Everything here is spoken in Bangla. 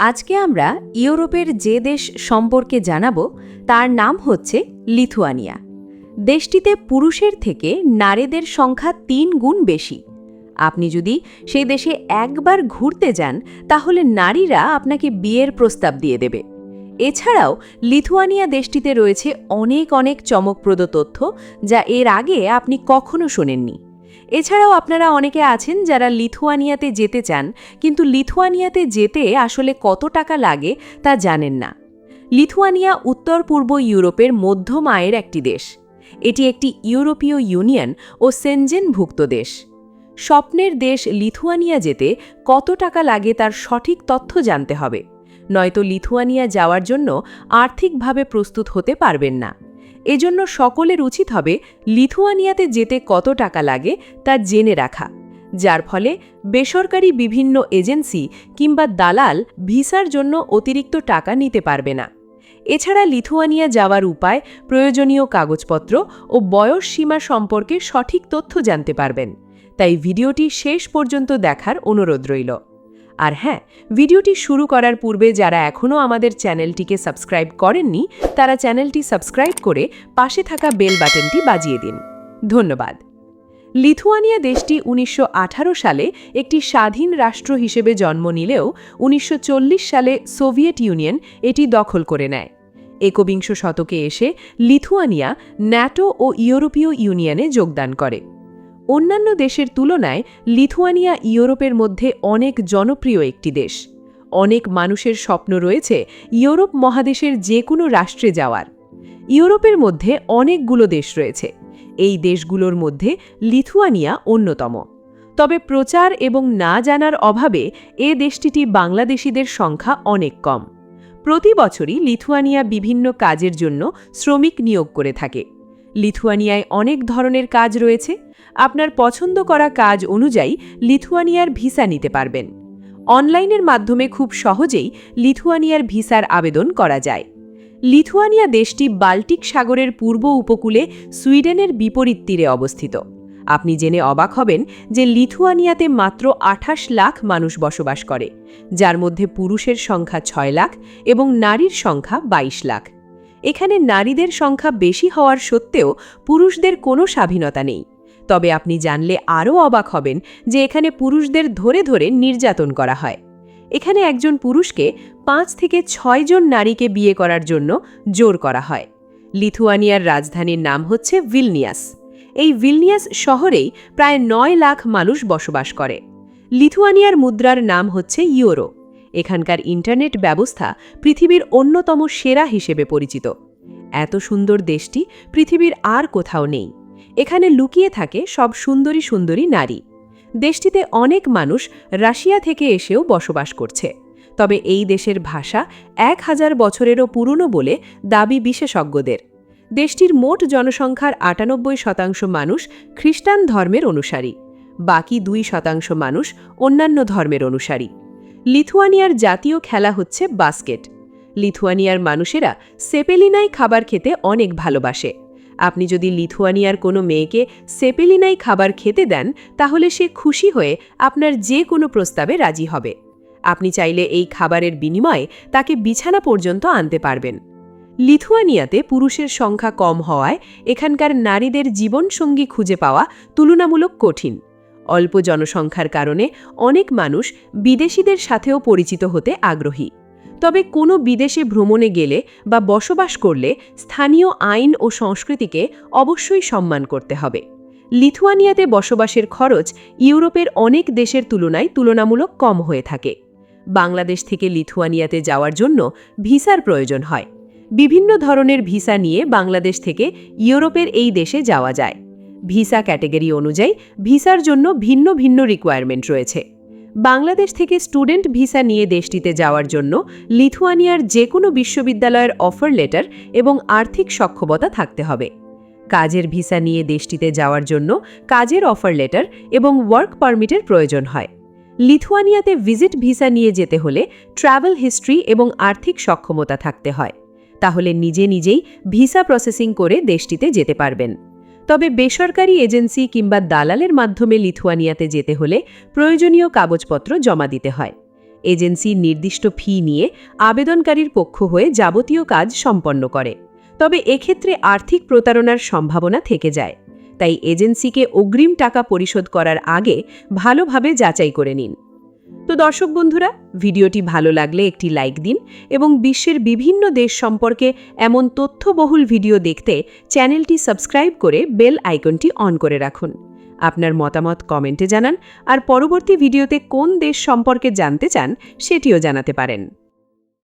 আজকে আমরা ইউরোপের যে দেশ সম্পর্কে জানাবো তার নাম হচ্ছে লিথুয়ানিয়া। দেশটিতে পুরুষের থেকে নারীদের সংখ্যা ৩ গুণ বেশি। আপনি যদি সেই দেশে একবার ঘুরতে যান তাহলে নারীরা আপনাকে বিয়ের প্রস্তাব দিয়ে দেবে। এছাড়াও লিথুয়ানিয়া দেশটিতে রয়েছে অনেক চমকপ্রদ তথ্য যা এর আগে আপনি কখনো শোনেননি। এছাড়াও আপনারা অনেকে আছেন যারা লিথুয়ানিয়াতে যেতে চান, কিন্তু লিথুয়ানিয়াতে যেতে আসলে কত টাকা লাগে তা জানেন না। লিথুয়ানিয়া উত্তর পূর্ব ইউরোপের মধ্যম আয়ের একটি দেশ। এটি একটি ইউরোপীয় ইউনিয়ন ও সেনজেনভুক্ত দেশ। স্বপ্নের দেশ লিথুয়ানিয়া যেতে কত টাকা লাগে তার সঠিক তথ্য জানতে হবে, নয়তো লিথুয়ানিয়া যাওয়ার জন্য আর্থিকভাবে প্রস্তুত হতে পারবেন না। এজন্য সকলের উচিত হবে লিথুয়ানিয়াতে যেতে কত টাকা লাগে তা জেনে রাখা, যার ফলে বেসরকারি বিভিন্ন এজেন্সি কিংবা দালাল ভিসার জন্য অতিরিক্ত টাকা নিতে পারবে না। এছাড়া লিথুয়ানিয়া যাওয়ার উপায়, প্রয়োজনীয় কাগজপত্র ও বয়স সীমা সম্পর্কে সঠিক তথ্য জানতে পারবেন। তাই ভিডিওটি শেষ পর্যন্ত দেখার অনুরোধ রইল। আর হ্যাঁ, ভিডিওটি শুরু করার পূর্বে যারা এখনও আমাদের চ্যানেলটিকে সাবস্ক্রাইব করেননি তারা চ্যানেলটি সাবস্ক্রাইব করে পাশে থাকা বেল বাটনটি বাজিয়ে দিন। ধন্যবাদ। লিথুয়ানিয়া দেশটি ১৯১৮ সালে একটি স্বাধীন রাষ্ট্র হিসেবে জন্ম নিলেও ১৯৪০ সালে সোভিয়েত ইউনিয়ন এটি দখল করে নেয়। একবিংশ শতকে এসে লিথুয়ানিয়া ন্যাটো ও ইউরোপীয় ইউনিয়নে যোগদান করে। অন্যান্য দেশের তুলনায় লিথুয়ানিয়া ইউরোপের মধ্যে অনেক জনপ্রিয় একটি দেশ। অনেক মানুষের স্বপ্ন রয়েছে ইউরোপ মহাদেশের যে কোনো রাষ্ট্রে যাওয়ার। ইউরোপের মধ্যে অনেকগুলো দেশ রয়েছে। এই দেশগুলোর মধ্যে লিথুয়ানিয়া অন্যতম। তবে প্রচার এবং না জানার অভাবে এ দেশটিতে বাংলাদেশিদের সংখ্যা অনেক কম। প্রতি বছরই লিথুয়ানিয়া বিভিন্ন কাজের জন্য শ্রমিক নিয়োগ করে থাকে। লিথুয়ানিয়ায় অনেক ধরনের কাজ রয়েছে। আপনার পছন্দ করা কাজ অনুযায়ী লিথুয়ানিয়ার ভিসা নিতে পারবেন। অনলাইনের মাধ্যমে খুব সহজেই লিথুয়ানিয়ার ভিসার আবেদন করা যায়। লিথুয়ানিয়া দেশটি বাল্টিক সাগরের পূর্ব উপকূলে সুইডেনের বিপরীত তীরে অবস্থিত। আপনি জেনে অবাক হবেন যে লিথুয়ানিয়াতে মাত্র ২৮ লাখ মানুষ বসবাস করে, যার মধ্যে পুরুষের সংখ্যা ৬ লাখ এবং নারীর সংখ্যা ২২ লাখ। এখানে নারীদের সংখ্যা বেশি হওয়ার সত্ত্বেও পুরুষদের কোনো স্বাধীনতা নেই। তবে আপনি জানলে আরও অবাক হবেন যে এখানে পুরুষদের ধরে নির্যাতন করা হয়। এখানে একজন পুরুষকে ৫ থেকে ৬ জন নারীকে বিয়ে করার জন্য জোর করা হয়। লিথুয়ানিয়ার রাজধানীর নাম হচ্ছে ভিলনিয়াস। এই ভিলনিয়াস শহরেই প্রায় ৯ লাখ মানুষ বসবাস করে। লিথুয়ানিয়ার মুদ্রার নাম হচ্ছে ইউরো। এখানকার ইন্টারনেট ব্যবস্থা পৃথিবীর অন্যতম সেরা হিসেবে পরিচিত। এত সুন্দর দেশটি পৃথিবীর আর কোথাও নেই। এখানে লুকিয়ে থাকে সব সুন্দরী নারী। দেশটিতে অনেক মানুষ রাশিয়া থেকে এসেও বসবাস করছে। তবে এই দেশের ভাষা ১০০০ বছরেরও পুরনো বলে দাবি বিশেষজ্ঞদের। দেশটির মোট জনসংখ্যার ৯৮% মানুষ খ্রিস্টান ধর্মের অনুসারী। বাকি ২% মানুষ অন্যান্য ধর্মের অনুসারী। লিথুয়ানিয়ার জাতীয় খেলা হচ্ছে বাস্কেট। লিথুয়ানিয়ার মানুষেরা সেপেলিনাই খাবার খেতে অনেক ভালোবাসে। আপনি যদি লিথুয়ানিয়ার কোনো মেয়েকে সেপেলিনাই খাবার খেতে দেন তাহলে সে খুশি হয়ে আপনার যে কোনো প্রস্তাবে রাজি হবে। আপনি চাইলে এই খাবারের বিনিময়ে তাকে বিছানা পর্যন্ত আনতে পারবেন। লিথুয়ানিয়াতে পুরুষের সংখ্যা কম হওয়ায় এখানকার নারীদের জীবনসঙ্গী খুঁজে পাওয়া তুলনামূলক কঠিন। অল্প জনসংখ্যার কারণে অনেক মানুষ বিদেশিদের সাথেও পরিচিত হতে আগ্রহী। তবে কোনো বিদেশে ভ্রমণে গেলে বা বসবাস করলে স্থানীয় আইন ও সংস্কৃতিকে অবশ্যই সম্মান করতে হবে। লিথুয়ানিয়াতে বসবাসের খরচ ইউরোপের অনেক দেশের তুলনায় তুলনামূলক কম হয়ে থাকে। বাংলাদেশ থেকে লিথুয়ানিয়াতে যাওয়ার জন্য ভিসার প্রয়োজন হয়। বিভিন্ন ধরনের ভিসা নিয়ে বাংলাদেশ থেকে ইউরোপের এই দেশে যাওয়া যায়। ভিসা ক্যাটেগরি অনুযায়ী ভিসার জন্য ভিন্ন রিকোয়ারমেন্ট রয়েছে। বাংলাদেশ থেকে স্টুডেন্ট ভিসা নিয়ে দেশটিতে যাওয়ার জন্য লিথুয়ানিয়ার যে কোনো বিশ্ববিদ্যালয়ের অফার লেটার এবং আর্থিক সক্ষমতা থাকতে হবে। কাজের ভিসা নিয়ে দেশটিতে যাওয়ার জন্য কাজের অফার লেটার এবং ওয়ার্ক পারমিটের প্রয়োজন হয়। লিথুয়ানিয়াতে ভিজিট ভিসা নিয়ে যেতে হলে ট্রাভেল হিস্ট্রি এবং আর্থিক সক্ষমতা থাকতে হয়। তাহলে নিজেই ভিসা প্রসেসিং করে দেশটিতে যেতে পারবেন। তবে বেসরকারি এজেন্সি কিংবা দালালের মাধ্যমে লিথুয়ানিয়াতে যেতে হলে প্রয়োজনীয় কাগজপত্র জমা দিতে হয়। এজেন্সি নির্দিষ্ট ফি নিয়ে আবেদনকারীর পক্ষ হয়ে যাবতীয় কাজ সম্পন্ন করে। তবে এক্ষেত্রে আর্থিক প্রতারণার সম্ভাবনা থেকে যায়। তাই এজেন্সিকে অগ্রিম টাকা পরিশোধ করার আগে ভালোভাবে যাচাই করে নিন। তো দর্শক বন্ধুরা, ভিডিওটি ভালো লাগলে একটি লাইক দিন এবং বিশ্বের বিভিন্ন দেশ সম্পর্কে এমন তথ্যবহুল ভিডিও দেখতে চ্যানেলটি সাবস্ক্রাইব করে বেল আইকনটি অন করে রাখুন। আপনার মতামত কমেন্টে জানান আর পরবর্তী ভিডিওতে কোন দেশ সম্পর্কে জানতে চান সেটিও জানাতে পারেন।